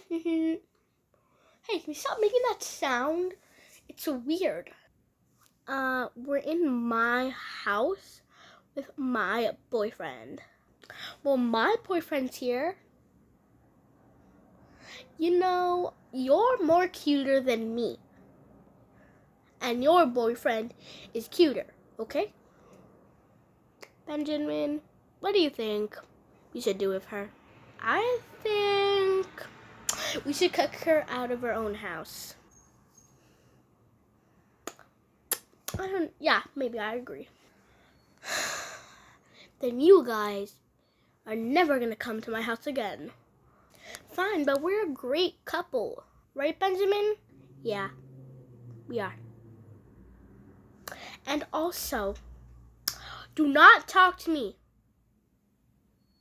Hey, can you stop making that sound? It's so weird. We're in my house with my boyfriend. Well, my boyfriend's here. You know, you're more cuter than me. And your boyfriend is cuter, okay? Benjamin, what do you think we should do with her? I think we should kick her out of her own house. Maybe I agree. Then you guys are never gonna come to my house again. Fine, but we're a great couple. Right, Benjamin? Yeah, we are. And also, do not talk to me